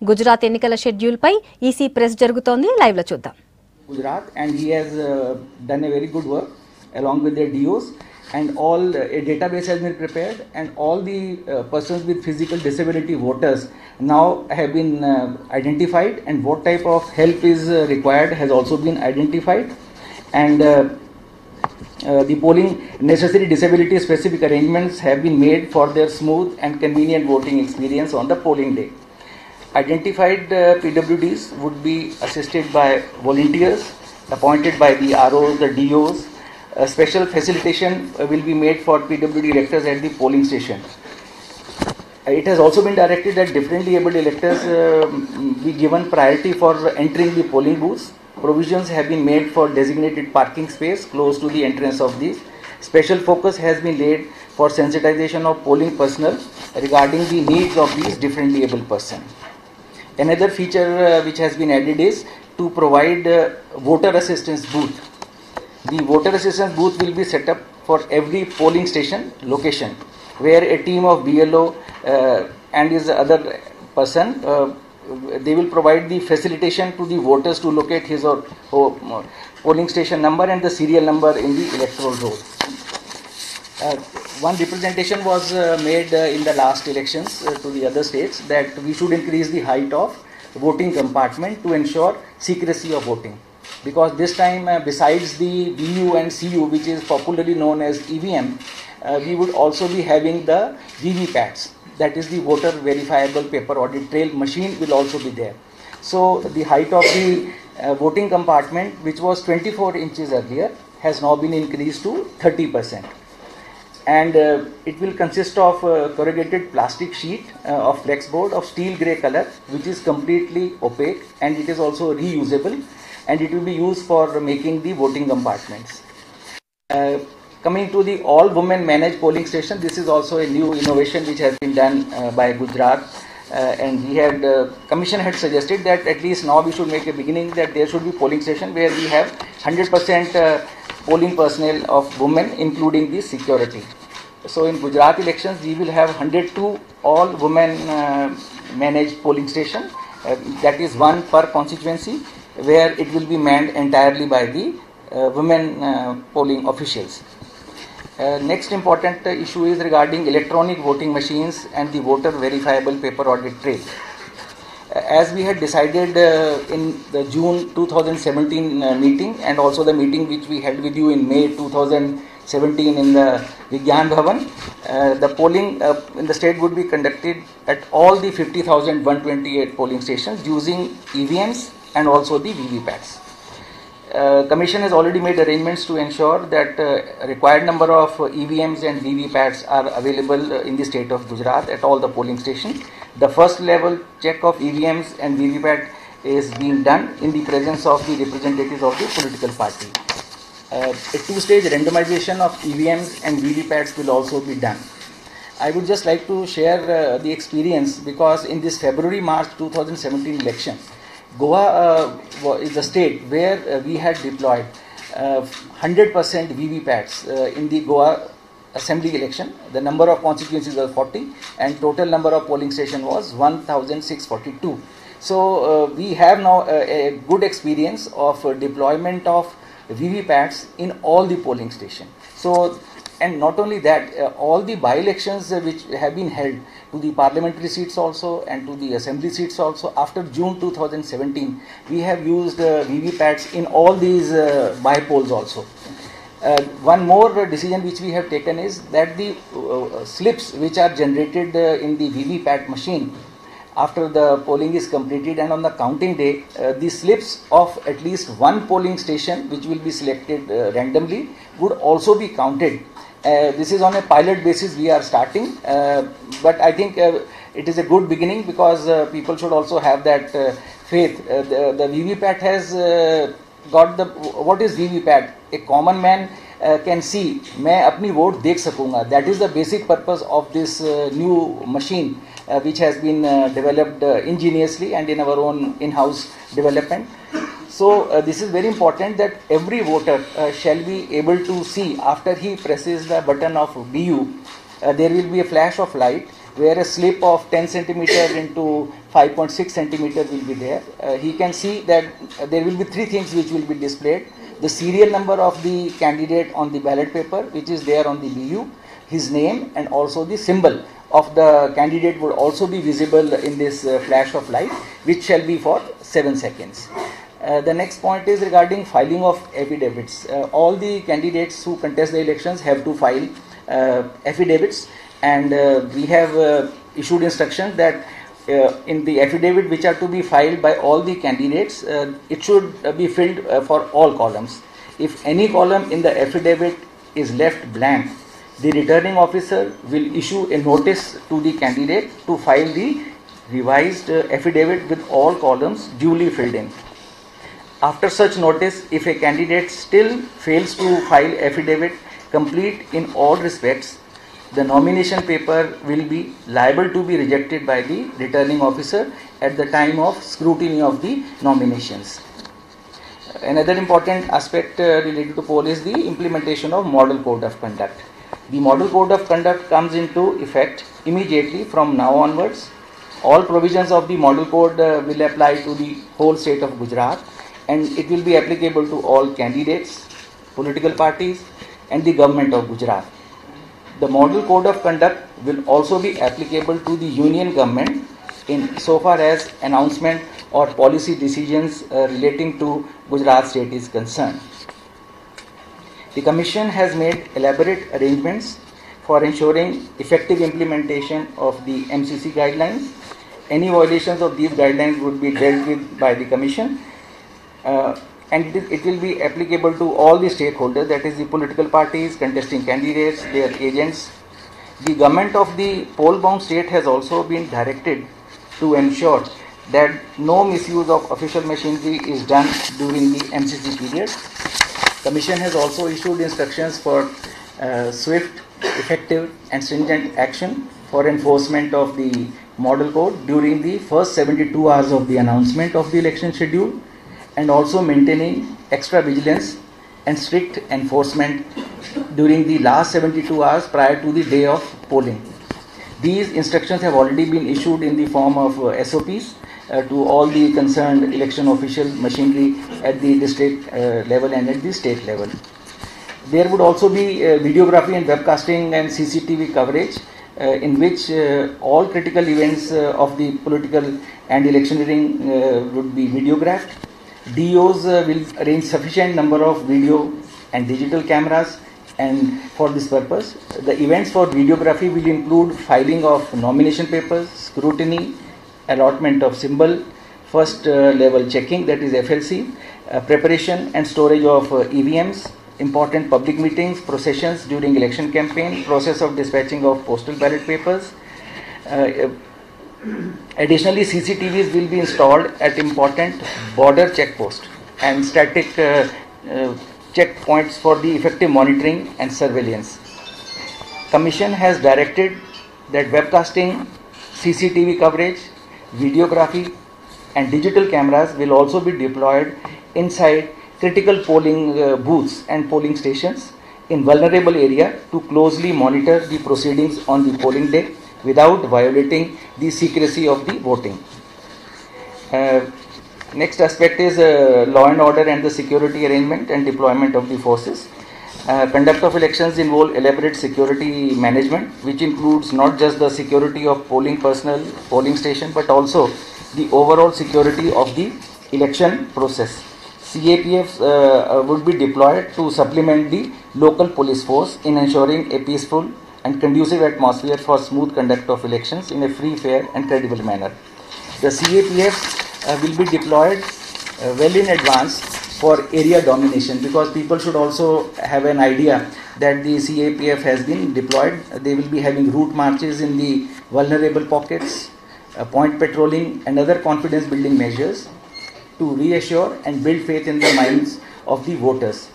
గుజరాత్ ఎన్నికల షెడ్యూల్ పై EC press జరుగుతోంది. Live లో చూద్దాం. Gujarat, and he has done a very good work along with their DOs, and all a database has been prepared, and all the persons with physical disability voters now have been identified, and what type of help is required has also been identified, and the polling necessary disability specific arrangements have been made for their smooth and convenient voting experience on the polling day. Identified PWDs would be assisted by volunteers appointed by the ROs, the DOs. A special facilitation will be made for PWD electors at the polling station. It has also been directed that differently abled electors be given priority for entering the polling booths. Provisions have been made for designated parking space close to the entrance of these. Special focus has been laid for sensitization of polling personnel regarding the needs of these differently abled persons. Another feature which has been added is to provide voter assistance booth. The voter assistance booth will be set up for every polling station location, where a team of BLO and his other person they will provide the facilitation to the voters to locate his or polling station number and the serial number in the electoral roll. One representation was made in the last elections to the other states that we should increase the height of voting compartment to ensure secrecy of voting, because this time besides the VU and CU, which is popularly known as EVM, we would also be having the VVPATs, that is the voter verifiable paper audit trail machine will also be there. So the height of the voting compartment, which was 24 inches earlier, has now been increased to 30%. And it will consist of corrugated plastic sheet of flex board of steel grey color, which is completely opaque, and it is also reusable, and it will be used for making the voting compartments. Coming to the all women managed polling station, this is also a new innovation which has been done by Gujarat, and we had commission had suggested that at least now we should make a beginning that there should be polling station where we have 100% polling personnel of women, including the security. So in Gujarat elections, we will have 102 all women managed polling station. That is one per constituency, where it will be manned entirely by the women polling officials. Next important issue is regarding electronic voting machines and the voter verifiable paper audit trail. As we had decided in the June 2017 meeting, and also the meeting which we held with you in May 2017 in the Vigyan Bhavan, the polling in the state would be conducted at all the 50,128 polling stations using EVMs and also the VVPATs. Commission has already made arrangements to ensure that required number of EVMs and VVPATs are available in the state of Gujarat at all the polling stations. The first level check of EVMs and VVPAT is being done in the presence of the representatives of the political party. A two-stage randomization of EVMs and VVPATs will also be done. I would just like to share the experience, because in this February-March 2017 election, Goa is the state where we had deployed 100% VVPATs in the Goa Assembly election. The number of constituencies was 40 and total number of polling station was 1,642. So we have now a good experience of deployment of VVPATs in all the polling stations. So, and not only that, all the by-elections which have been held to the parliamentary seats also and to the assembly seats also after June 2017, we have used VVPATs in all these by-polls also. One more decision which we have taken is that the slips which are generated in the VVPAT machine after the polling is completed and on the counting day, the slips of at least one polling station which will be selected randomly would also be counted. This is on a pilot basis we are starting, but I think it is a good beginning, because people should also have that faith. The VVPAT has got the, what is VVPAT? A common man can see, मैं अपनी vote देख सकूँगा. That is the basic purpose of this new machine which has been developed ingeniously and in our own in-house development. So this is very important that every voter shall be able to see after he presses the button of BU, there will be a flash of light where a slip of 10 centimeter into 5.6 centimeter will be there. He can see that there will be three things which will be displayed: the serial number of the candidate on the ballot paper, which is there on the BU, his name, and also the symbol of the candidate would also be visible in this flash of light, which shall be for 7 seconds. The next point is regarding filing of affidavits. All the candidates who contest the elections have to file affidavits, and we have issued instructions that in the affidavit which are to be filed by all the candidates, it should be filled for all columns. If any column in the affidavit is left blank, the returning officer will issue a notice to the candidate to file the revised affidavit with all columns duly filled in. After such notice, if a candidate still fails to file affidavit complete in all respects, the nomination paper will be liable to be rejected by the returning officer at the time of scrutiny of the nominations. Another important aspect related to poll is the implementation of Model Code of Conduct. The Model Code of Conduct comes into effect immediately from now onwards. All provisions of the Model Code will apply to the whole state of Gujarat, and it will be applicable to all candidates, political parties, and the government of Gujarat. The Model Code of Conduct will also be applicable to the union government in so far as announcement or policy decisions relating to Gujarat state is concerned. The Commission has made elaborate arrangements for ensuring effective implementation of the MCC guidelines. Any violations of these guidelines would be dealt with by the Commission, and it will be applicable to all the stakeholders, that is the political parties, contesting candidates, their agents. The government of the poll-bound state has also been directed to ensure that no misuse of official machinery is done during the MCC period. Commission has also issued instructions for swift, effective and stringent action for enforcement of the model code during the first 72 hours of the announcement of the election schedule, and also maintaining extra vigilance and strict enforcement during the last 72 hours prior to the day of polling. These instructions have already been issued in the form of SOPs to all the concerned election official machinery at the district level and at the state level. There would also be videography and webcasting and CCTV coverage in which all critical events of the political and electioneering would be videographed. DOs will arrange sufficient number of video and digital cameras, and for this purpose the events for videography will include filing of nomination papers, scrutiny, allotment of symbol, first level checking, that is FLC, preparation and storage of EVMs, important public meetings, processions during election campaign, process of dispatching of postal ballot papers. Additionally, CCTVs will be installed at important border checkposts and static checkpoints for the effective monitoring and surveillance. Commission has directed that webcasting, CCTV coverage, videography and digital cameras will also be deployed inside critical polling booths and polling stations in vulnerable area to closely monitor the proceedings on the polling day without violating the secrecy of the voting. Next aspect is law and order and the security arrangement and deployment of the forces. Conduct of elections involve elaborate security management, which includes not just the security of polling personnel, polling station, but also the overall security of the election process. CAPFs would be deployed to supplement the local police force in ensuring a peaceful and conducive atmosphere for smooth conduct of elections in a free, fair and credible manner. The CAPF will be deployed well in advance for area domination, because people should also have an idea that the CAPF has been deployed. They will be having route marches in the vulnerable pockets, point patrolling and other confidence building measures to reassure and build faith in the minds of the voters.